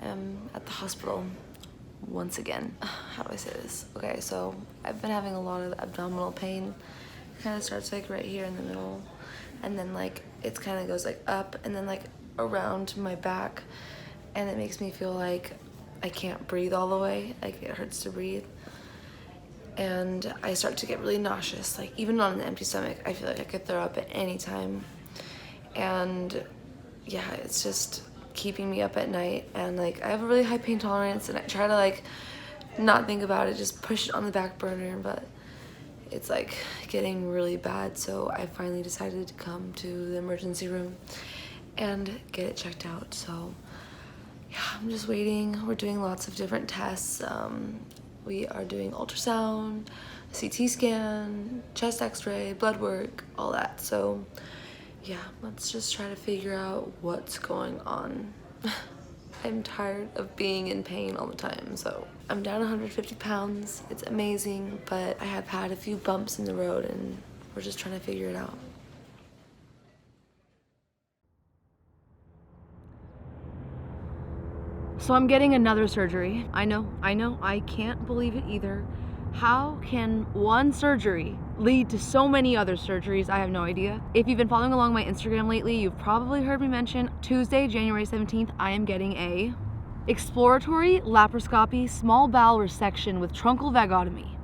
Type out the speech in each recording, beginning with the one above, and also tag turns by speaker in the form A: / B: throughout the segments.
A: am at the hospital once again. How do I say this? Okay, so I've been having a lot of abdominal pain. It kind of starts like right here in the middle, and then like it kind of goes like up and then like around my back, and it makes me feel like I can't breathe all the way. Like it hurts to breathe, and I start to get really nauseous. Like even on an empty stomach, I feel like I could throw up at any time. And yeah, it's just keeping me up at night, and like I have a really high pain tolerance, and I try to like not think about it, just push it on the back burner, but it's like getting really bad. So I finally decided to come to the emergency room and get it checked out. So yeah, I'm just waiting. We're doing lots of different tests. We are doing ultrasound, CT scan, chest x-ray, blood work, all that. So yeah, let's just try to figure out what's going on. I'm tired of being in pain all the time. So I'm down 150 pounds. It's amazing, but I have had a few bumps in the road, and we're just trying to figure it out.
B: So I'm getting another surgery. I know, I can't believe it either. How can one surgery lead to so many other surgeries? I have no idea. If you've been following along my Instagram lately, you've probably heard me mention Tuesday, January 17th, I am getting a exploratory laparoscopy small bowel resection with truncal vagotomy.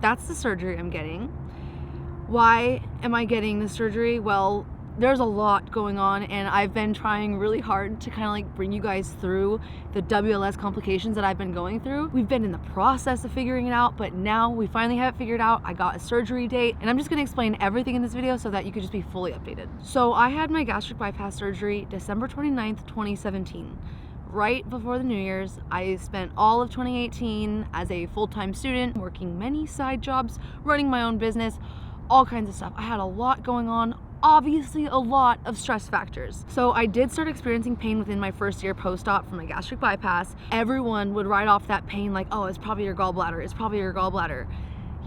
B: That's the surgery I'm getting. Why am I getting this surgery? Well, there's a lot going on, and I've been trying really hard to kind of like bring you guys through the WLS complications that I've been going through. We've been in the process of figuring it out, but now we finally have it figured out. I got a surgery date, and I'm just gonna explain everything in this video so that you could just be fully updated. So I had my gastric bypass surgery December 29th, 2017. Right before the New Year's. I spent all of 2018 as a full-time student, working many side jobs, running my own business, all kinds of stuff. I had a lot going on, obviously a lot of stress factors. So I did start experiencing pain within my first year post-op from my gastric bypass. Everyone would write off that pain like, oh, it's probably your gallbladder, it's probably your gallbladder.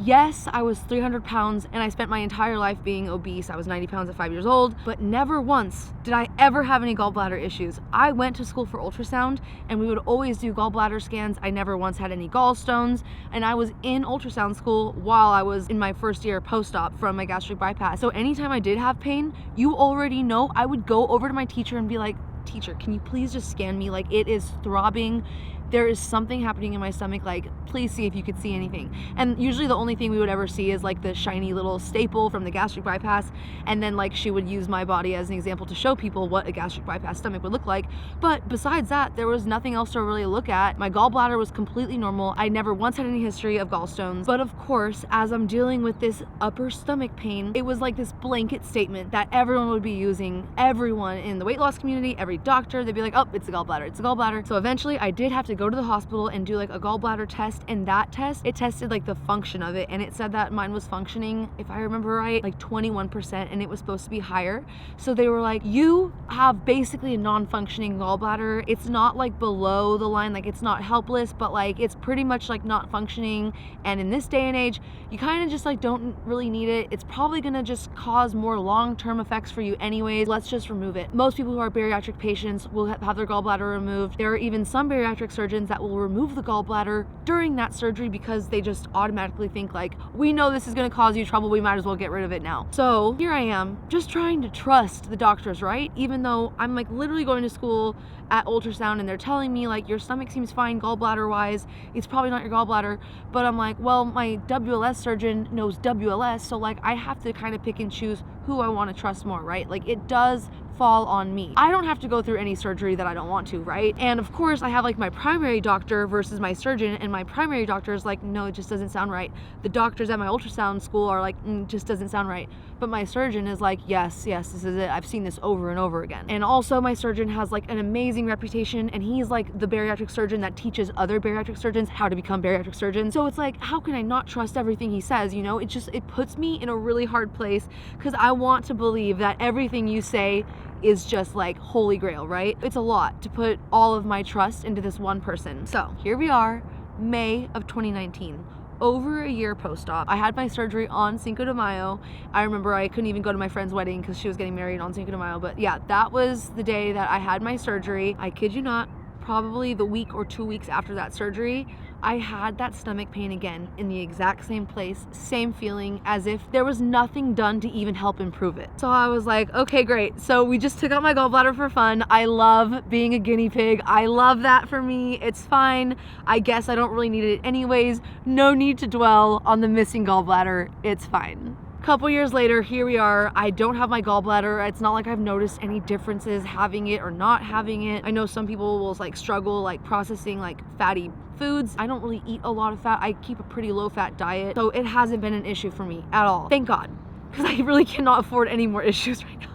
B: Yes, I was 300 pounds and I spent my entire life being obese. I was 90 pounds at 5 years old, but never once did I ever have any gallbladder issues. I went to school for ultrasound, and we would always do gallbladder scans. I never once had any gallstones, and I was in ultrasound school while I was in my first year post-op from my gastric bypass. So anytime I did have pain, you already know I would go over to my teacher and be like, teacher, can you please just scan me? Like, it is throbbing. There is something happening in my stomach, like please see if you could see anything. And usually the only thing we would ever see is like the shiny little staple from the gastric bypass, and then like she would use my body as an example to show people what a gastric bypass stomach would look like. But besides that, there was nothing else to really look at. My gallbladder was completely normal. I never once had any history of gallstones. But of course, as I'm dealing with this upper stomach pain, it was like this blanket statement that everyone would be using. Everyone in the weight loss community, every doctor, they'd be like, oh, it's a gallbladder, it's a gallbladder. So eventually I did have to go to the hospital and do like a gallbladder test, and that test, it tested like the function of it, and it said that mine was functioning, if I remember right, like 21%, and it was supposed to be higher. So they were like, you have basically a non-functioning gallbladder. It's not like below the line, like it's not helpless, but like it's pretty much like not functioning, and in this day and age you kind of just like don't really need it. It's probably gonna just cause more long-term effects for you anyways. Let's just remove it. Most people who are bariatric patients will have their gallbladder removed. There are even some bariatric surgeons that will remove the gallbladder during that surgery because they just automatically think like, we know this is going to cause you trouble, we might as well get rid of it now. So here I am just trying to trust the doctors, right? Even though I'm like literally going to school at ultrasound and they're telling me like, your stomach seems fine gallbladder wise, it's probably not your gallbladder. But I'm like, well, my WLS surgeon knows WLS, so like I have to kind of pick and choose who I want to trust more, right? Like it does fall on me. I don't have to go through any surgery that I don't want to, right? And of course I have like my primary doctor versus my surgeon, and my primary doctor is like, no, it just doesn't sound right. The doctors at my ultrasound school are like, just doesn't sound right. But my surgeon is like, yes, this is it. I've seen this over and over again. And also my surgeon has like an amazing reputation, and he's like the bariatric surgeon that teaches other bariatric surgeons how to become bariatric surgeons. So it's like, how can I not trust everything he says? You know, it puts me in a really hard place, because I want to believe that everything you say is just like holy grail, right? It's a lot to put all of my trust into this one person. So here we are, May of 2019. Over a year post-op. I had my surgery on Cinco de Mayo. I remember I couldn't even go to my friend's wedding because she was getting married on Cinco de Mayo. But yeah, that was the day that I had my surgery. I kid you not, probably the week or 2 weeks after that surgery, I had that stomach pain again in the exact same place, same feeling, as if there was nothing done to even help improve it. So I was like, okay, great. So we just took out my gallbladder for fun. I love being a guinea pig. I love that for me. It's fine. I guess I don't really need it anyways. No need to dwell on the missing gallbladder. It's fine. Couple years later, here we are. I don't have my gallbladder. It's not like I've noticed any differences having it or not having it. I know some people will like struggle like processing like fatty foods. I don't really eat a lot of fat. I keep a pretty low fat diet. So it hasn't been an issue for me at all. Thank God, because I really cannot afford any more issues right now.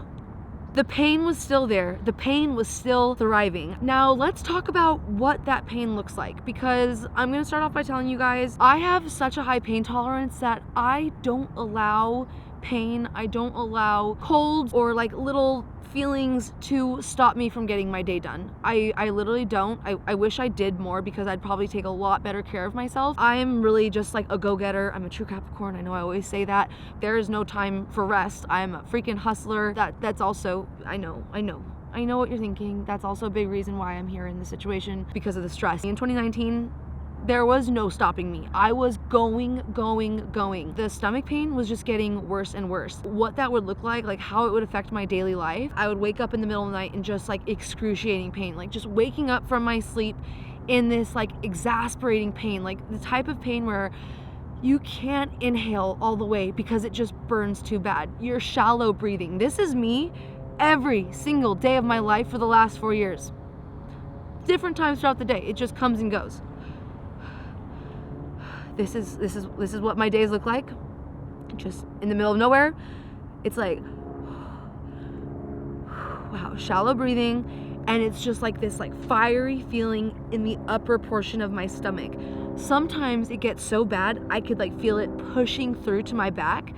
B: The pain was still there. The pain was still thriving. Now let's talk about what that pain looks like, because I'm gonna start off by telling you guys, I have such a high pain tolerance that I don't allow pain, I don't allow colds or like little feelings to stop me from getting my day done. I literally don't. I wish I did more, because I'd probably take a lot better care of myself. I am really just like a go-getter. I'm a true Capricorn. I know I always say that. There is no time for rest. I'm a freaking hustler. That's also, I know what you're thinking. That's also a big reason why I'm here in this situation, because of the stress. In 2019, there was no stopping me. I was going. The stomach pain was just getting worse and worse. What that would look like how it would affect my daily life, I would wake up in the middle of the night in just like excruciating pain, like just waking up from my sleep in this like exasperating pain, like the type of pain where you can't inhale all the way because it just burns too bad. You're shallow breathing. This is me every single day of my life for the last 4 years. Different times throughout the day. It just comes and goes. This is what my days look like. Just in the middle of nowhere. It's like, wow, shallow breathing, and it's just like this like fiery feeling in the upper portion of my stomach. Sometimes it gets so bad I could like feel it pushing through to my back,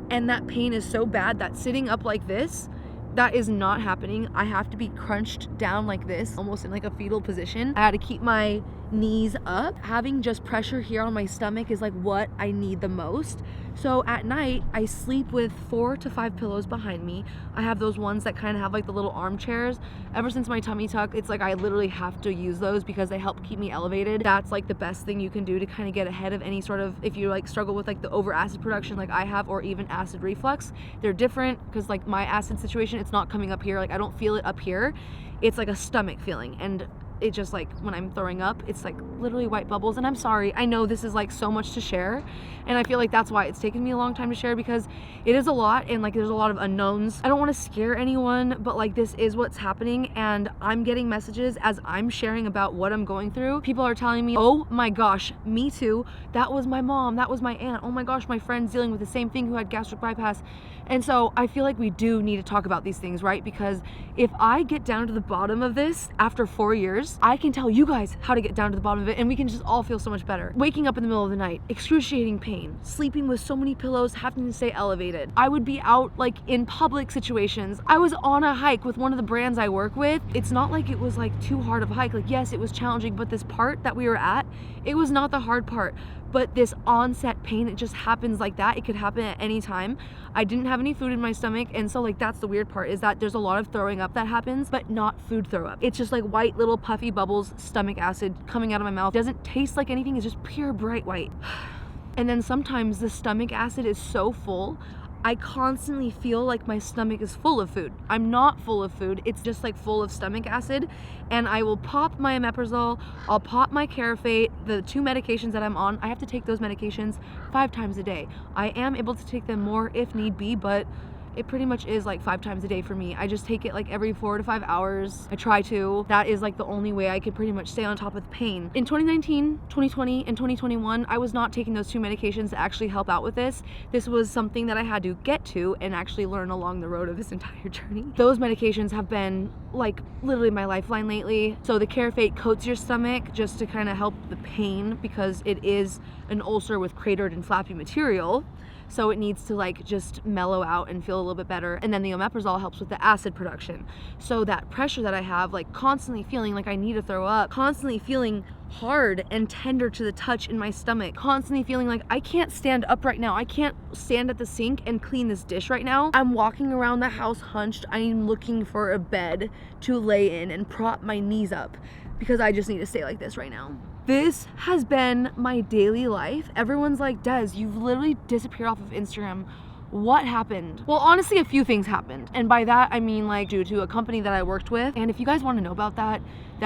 B: and that pain is so bad that sitting up like this, that is not happening. I have to be crunched down like this, almost in like a fetal position. I had to keep my knees up. Having just pressure here on my stomach is like what I need the most. So at night, I sleep with 4 to 5 pillows behind me. I have those ones that kind of have like the little armchairs. Ever since my tummy tuck, it's like I literally have to use those because they help keep me elevated. That's like the best thing you can do to kind of get ahead of any sort of, if you like struggle with like the over acid production like I have, or even acid reflux. They're different because like my acid situation, it's not coming up here. Like I don't feel it up here. It's like a stomach feeling, and it just like when I'm throwing up, it's like literally white bubbles. And I'm sorry, I know this is like so much to share, and I feel like that's why it's taken me a long time to share, because it is a lot and like there's a lot of unknowns. I don't want to scare anyone, but like this is what's happening, and I'm getting messages as I'm sharing about what I'm going through. People are telling me, oh my gosh, me too, that was my mom, that was my aunt, oh my gosh, my friend's dealing with the same thing who had gastric bypass. And so I feel like we do need to talk about these things, right? Because if I get down to the bottom of this after 4 years, I can tell you guys how to get down to the bottom of it, and we can just all feel so much better. Waking up in the middle of the night, excruciating pain, sleeping with so many pillows, having to stay elevated. I would be out like in public situations. I was on a hike with one of the brands I work with. It's not like it was like too hard of a hike. Like yes, it was challenging, but this part that we were at, it was not the hard part. But this onset pain, it just happens like that. It could happen at any time. I didn't have any food in my stomach, and so like that's the weird part, is that there's a lot of throwing up that happens, but not food throw up. It's just like white little puffy bubbles, stomach acid coming out of my mouth. It doesn't taste like anything, it's just pure bright white. And then sometimes the stomach acid is so full, I constantly feel like my stomach is full of food. I'm not full of food, it's just like full of stomach acid. And I will pop my omeprazole, I'll pop my Carafate, the 2 medications that I'm on. I have to take those medications 5 times a day. I am able to take them more if need be, but it pretty much is like 5 times a day for me. I just take it like every 4 to 5 hours. I try to. That is like the only way I could pretty much stay on top of the pain. In 2019, 2020, and 2021, I was not taking those 2 medications to actually help out with this. This was something that I had to get to and actually learn along the road of this entire journey. Those medications have been like literally my lifeline lately. So the Carafate coats your stomach just to kind of help the pain, because it is an ulcer with cratered and flappy material. So it needs to like just mellow out and feel a little bit better. And then the omeprazole helps with the acid production. So that pressure that I have, like constantly feeling like I need to throw up, constantly feeling hard and tender to the touch in my stomach, constantly feeling like I can't stand up right now. I can't stand at the sink and clean this dish right now. I'm walking around the house hunched. I'm looking for a bed to lay in and prop my knees up because I just need to stay like this right now. This has been my daily life. Everyone's like, Des, you've literally disappeared off of Instagram. What happened? Well, honestly, a few things happened. And by that, I mean like due to a company that I worked with. And if you guys want to know about that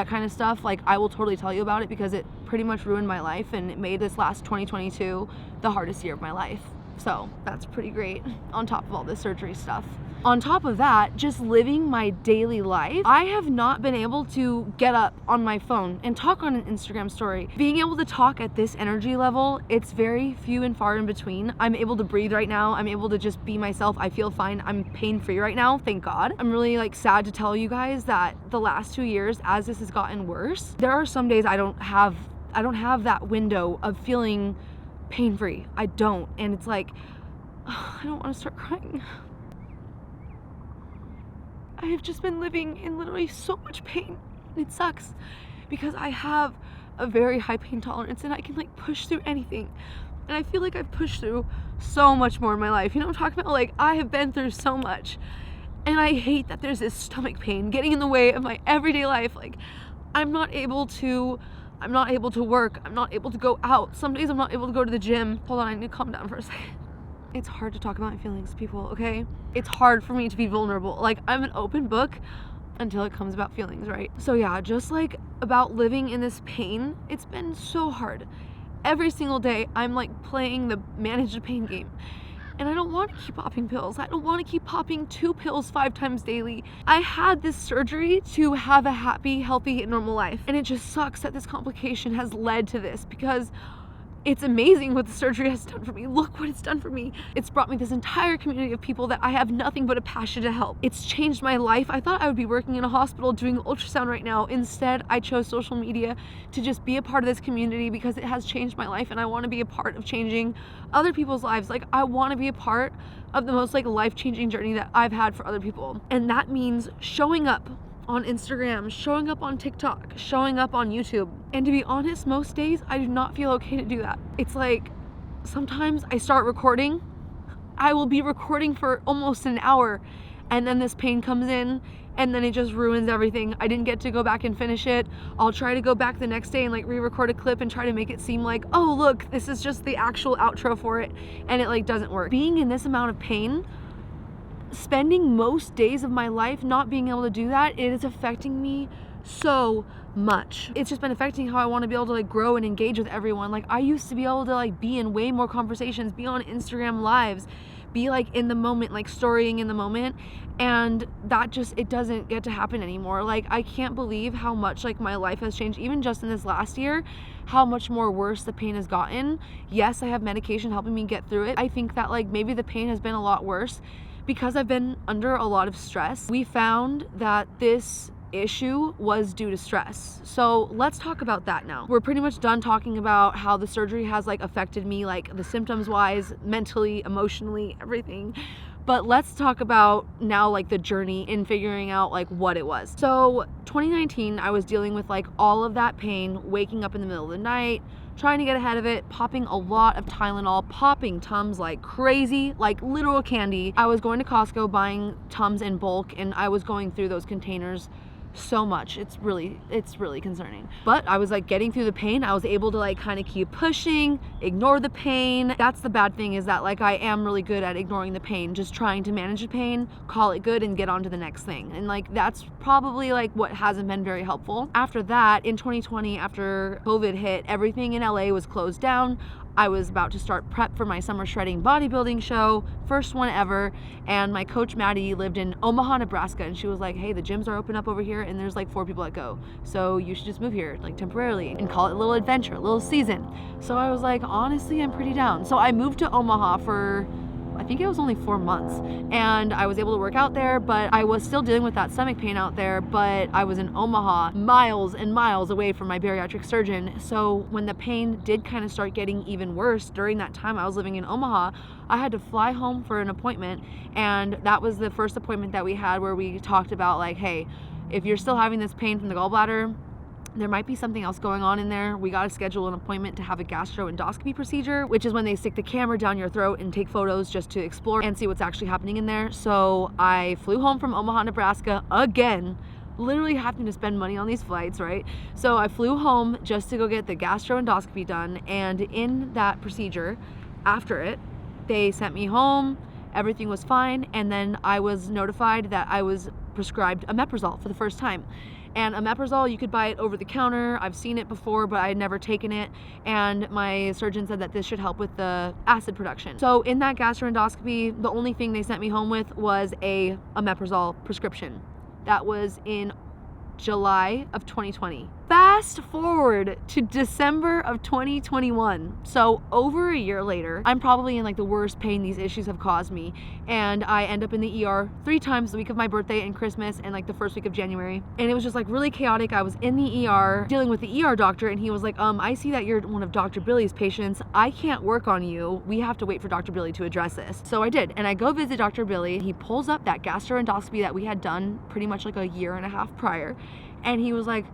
B: kind of stuff, like I will totally tell you about it because it pretty much ruined my life and it made this last 2022 the hardest year of my life. So that's pretty great on top of all this surgery stuff. On top of that, just living my daily life, I have not been able to get up on my phone and talk on an Instagram story. Being able to talk at this energy level, it's very few and far in between. I'm able to breathe right now. I'm able to just be myself. I feel fine. I'm pain-free right now, thank God. I'm really like sad to tell you guys that the last 2 years, as this has gotten worse, there are some days I don't have that window of feeling pain-free. I don't. And it's like, I don't want to start crying. I have just been living in literally so much pain. It sucks because I have a very high pain tolerance and I can like push through anything. And I feel like I've pushed through so much more in my life. You know what I'm talking about? Like I have been through so much. And I hate that there's this stomach pain getting in the way of my everyday life. Like I'm not able to work. I'm not able to go out. Some days I'm not able to go to the gym. Hold on, I need to calm down for a second. It's hard to talk about my feelings, people, okay? It's hard for me to be vulnerable. Like, I'm an open book until it comes about feelings, right? So yeah, just like about living in this pain, it's been so hard. Every single day, I'm like playing the manage the pain game. And I don't want to keep popping pills. I don't want to keep popping 2 pills 5 times daily. I had this surgery to have a happy, healthy, normal life. And it just sucks that this complication has led to this because it's amazing what the surgery has done for me. Look what it's done for me. It's brought me this entire community of people that I have nothing but a passion to help. It's changed my life. I thought I would be working in a hospital doing ultrasound right now. Instead, I chose social media to just be a part of this community because it has changed my life and I want to be a part of changing other people's lives. Like I want to be a part of the most like life-changing journey that I've had for other people. And that means showing up on Instagram, showing up on TikTok, showing up on YouTube. And to be honest, most days I do not feel okay to do that. It's like sometimes I start recording, I will be recording for almost an hour and then this pain comes in and then it just ruins everything. I didn't get to go back and finish it. I'll try to go back the next day and like re-record a clip and try to make it seem like, oh look, this is just the actual outro for it, and it like doesn't work. Being in this amount of pain, spending most days of my life not being able to do that, it is affecting me so much. It's just been affecting how I want to be able to like grow and engage with everyone. Like I used to be able to like be in way more conversations, be on Instagram lives, be like in the moment, like storying in the moment, and that just, it doesn't get to happen anymore. Like I can't believe how much like my life has changed even just in this last year, how much more worse the pain has gotten. Yes, I have medication helping me get through it. I think that like maybe the pain has been a lot worse because I've been under a lot of stress. We found that this issue was due to stress. So let's talk about that now. We're pretty much done talking about how the surgery has like affected me, like the symptoms wise, mentally, emotionally, everything. But let's talk about now like the journey in figuring out like what it was. So 2019, I was dealing with like all of that pain, waking up in the middle of the night, trying to get ahead of it, popping a lot of Tylenol, popping Tums like crazy, like literal candy. I was going to Costco buying Tums in bulk and I was going through those containers so much. It's really concerning. But I was like getting through the pain. I was able to like kind of keep pushing, ignore the pain. That's the bad thing, is that like I am really good at ignoring the pain, just trying to manage the pain, call it good, and get on to the next thing. And like that's probably like what hasn't been very helpful. After that, in 2020, after COVID hit, everything in LA was closed down. I was about to start prep for my summer shredding bodybuilding show, first one ever, and my coach Maddie lived in Omaha, Nebraska, and she was like, hey, the gyms are open up over here and there's like 4 people that go, so you should just move here like temporarily and call it a little adventure, a little season. So I was like, honestly, I'm pretty down. So I moved to Omaha for, I think it was only 4 months, and I was able to work out there, but I was still dealing with that stomach pain out there. But I was in Omaha, miles and miles away from my bariatric surgeon. So when the pain did kind of start getting even worse during that time I was living in Omaha, I had to fly home for an appointment, and that was the first appointment that we had where we talked about like, hey, if you're still having this pain from the gallbladder, there might be something else going on in there. We got to schedule an appointment to have a gastroendoscopy procedure, which is when they stick the camera down your throat and take photos just to explore and see what's actually happening in there. So I flew home from Omaha, Nebraska again, literally having to spend money on these flights, right? So I flew home just to go get the gastroendoscopy done, and in that procedure, after it, they sent me home, everything was fine, and then I was notified that I was prescribed omeprazole for the first time. And omeprazole, you could buy it over the counter. I've seen it before, but I had never taken it. And my surgeon said that this should help with the acid production. So in that gastroendoscopy, the only thing they sent me home with was a omeprazole prescription. That was in July of 2020. Fast forward to December of 2021. So over a year later, I'm probably in like the worst pain these issues have caused me. And I end up in the ER 3 times the week of my birthday and Christmas and like the first week of January. And it was just like really chaotic. I was in the ER dealing with the ER doctor, and he was like, I see that you're one of Dr. Billy's patients. I can't work on you. We have to wait for Dr. Billy to address this. So I did. And I go visit Dr. Billy. He pulls up that gastroendoscopy that we had done pretty much like a year and a half prior. And he was like,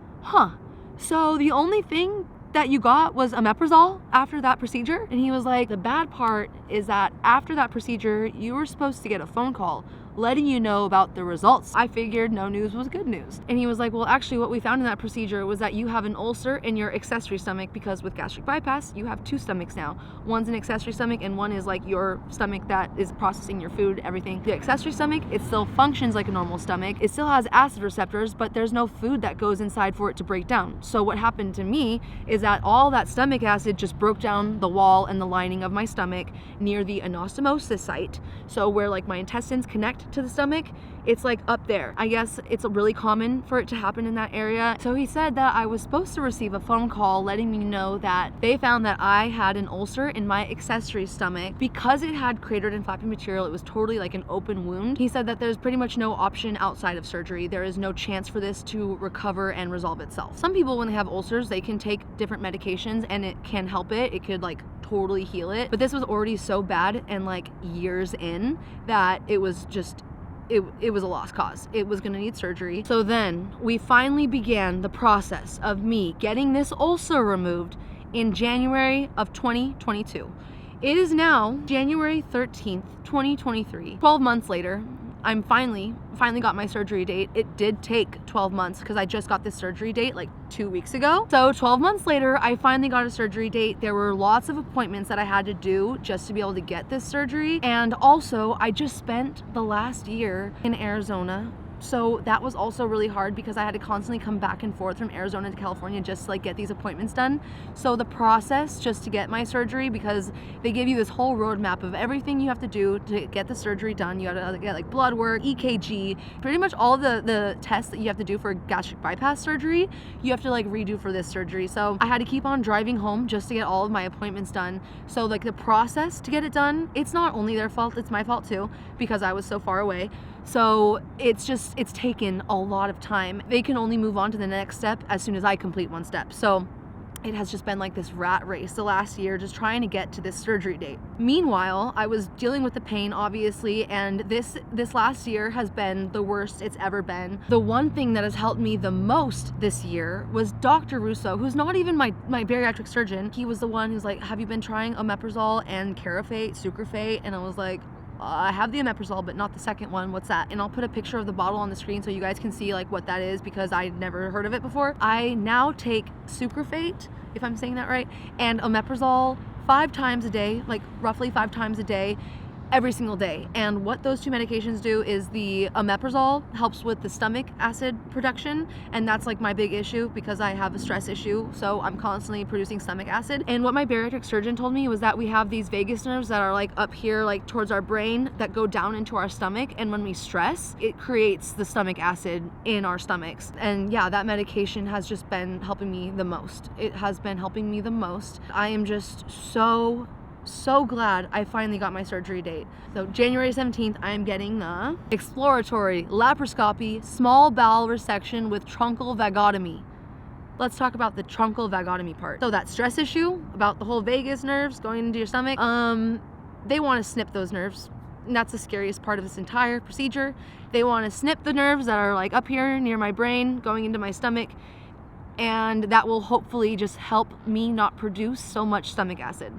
B: so the only thing that you got was omeprazole after that procedure? And he was like, the bad part is that after that procedure, you were supposed to get a phone call letting you know about the results. I figured no news was good news. And he was like, well, actually what we found in that procedure was that you have an ulcer in your accessory stomach, because with gastric bypass, you have 2 stomachs now. One's an accessory stomach and one is like your stomach that is processing your food, everything. The accessory stomach, it still functions like a normal stomach. It still has acid receptors, but there's no food that goes inside for it to break down. So what happened to me is that all that stomach acid just broke down the wall and the lining of my stomach near the anastomosis site. So where like my intestines connect to the stomach, it's like up there. I guess it's really common for it to happen in that area. So he said that I was supposed to receive a phone call letting me know that they found that I had an ulcer in my accessory stomach. Because it had cratered and flappy material, it was totally like an open wound. He said that there's pretty much no option outside of surgery. There is no chance for this to recover and resolve itself. Some people, when they have ulcers, they can take different medications and it can help it. It could like totally heal it. But this was already so bad and like years in that it was just it was a lost cause. It was gonna need surgery. So then we finally began the process of me getting this ulcer removed in January of 2022. It is now January 13th, 2023. 12 months later, I'm finally got my surgery date. It did take 12 months because I just got this surgery date like 2 weeks ago. So 12 months later, I finally got a surgery date. There were lots of appointments that I had to do just to be able to get this surgery. And also, I just spent the last year in Arizona. So that was also really hard because I had to constantly come back and forth from Arizona to California just to like get these appointments done. So the process just to get my surgery, because they give you this whole roadmap of everything you have to do to get the surgery done. You have to get like blood work, EKG, pretty much all the tests that you have to do for gastric bypass surgery, you have to like redo for this surgery. So I had to keep on driving home just to get all of my appointments done. So like the process to get it done, it's not only their fault, it's my fault too, because I was so far away. So it's taken a lot of time. They can only move on to the next step as soon as I complete one step. So it has just been like this rat race the last year, just trying to get to this surgery date. Meanwhile, I was dealing with the pain, obviously, and this last year has been the worst it's ever been. The one thing that has helped me the most this year was Dr. Russo, who's not even my bariatric surgeon. He was the one who's like, have you been trying omeprazole and carafate, sucrafate? And I was like, I have the omeprazole, but not the second one. What's that? And I'll put a picture of the bottle on the screen so you guys can see like what that is, because I'd never heard of it before. I now take sucrafate, if I'm saying that right, and omeprazole 5 times a day, like roughly 5 times a day, every single day. And what those 2 medications do is the omeprazole helps with the stomach acid production, and that's like my big issue because I have a stress issue, so I'm constantly producing stomach acid. And what my bariatric surgeon told me was that we have these vagus nerves that are like up here, like towards our brain, that go down into our stomach, and when we stress, it creates the stomach acid in our stomachs. And yeah, that medication has just been helping me the most. It has been helping me the most. I am just so glad I finally got my surgery date. So January 17th, I am getting the exploratory laparoscopy small bowel resection with truncal vagotomy. Let's talk about the truncal vagotomy part. So that stress issue about the whole vagus nerves going into your stomach, they want to snip those nerves. And that's the scariest part of this entire procedure. They want to snip the nerves that are like up here near my brain going into my stomach. and that will hopefully just help me not produce so much stomach acid.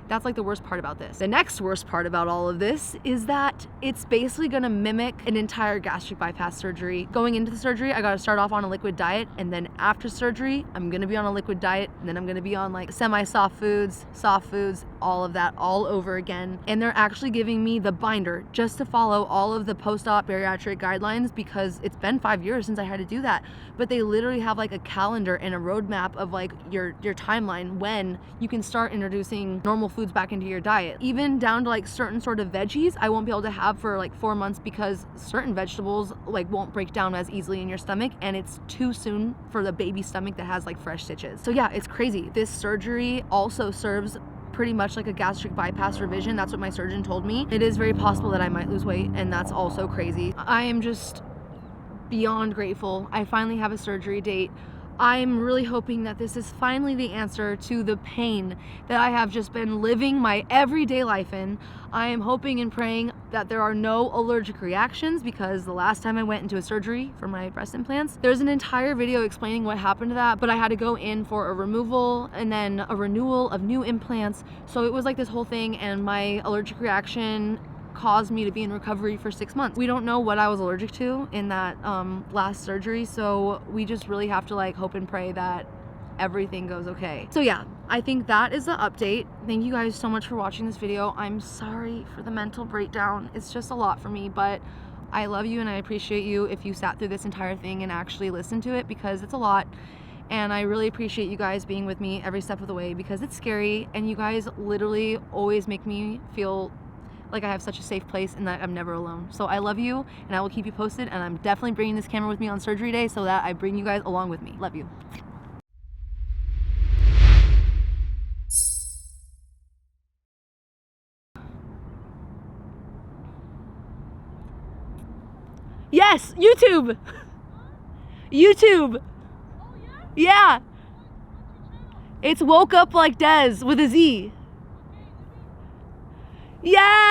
B: That's like the worst part about this. The next worst part about all of this is that it's basically gonna mimic an entire gastric bypass surgery. Going into the surgery, I gotta start off on a liquid diet, and then after surgery, I'm gonna be on a liquid diet, and then I'm gonna be on like semi-soft foods, soft foods, all of that all over again. And they're actually giving me the binder just to follow all of the post-op bariatric guidelines, because it's been 5 years since I had to do that. But they literally have like a calendar and a roadmap of like your timeline when you can start introducing normal foods back into your diet. Even down to like certain sort of veggies I won't be able to have for like 4 months, because certain vegetables like won't break down as easily in your stomach, and it's too soon for the baby stomach that has like fresh stitches. So yeah, it's crazy. This surgery also serves pretty much like a gastric bypass revision. That's what my surgeon told me. It is very possible that I might lose weight, and that's also crazy. I am just beyond grateful. I finally have a surgery date. I'm really hoping that this is finally the answer to the pain that I have just been living my everyday life in. I am hoping and praying that there are no allergic reactions, because the last time I went into a surgery for my breast implants, there's an entire video explaining what happened to that, but I had to go in for a removal and then a renewal of new implants. So it was like this whole thing, and my allergic reaction caused me to be in recovery for 6 months. We don't know what I was allergic to in that last surgery, so we just really have to like hope and pray that everything goes okay. So yeah, I think that is the update. Thank you guys so much for watching this video. I'm sorry for the mental breakdown. It's just a lot for me, but I love you and I appreciate you if you sat through this entire thing and actually listened to it, because it's a lot. And I really appreciate you guys being with me every step of the way, because it's scary, and you guys literally always make me feel like I have such a safe place and that I'm never alone. So I love you, and I will keep you posted, and I'm definitely bringing this camera with me on surgery day so that I bring you guys along with me. Love you. Yes, YouTube. YouTube. Yeah. It's Woke Up Like Des with a Z. Yeah.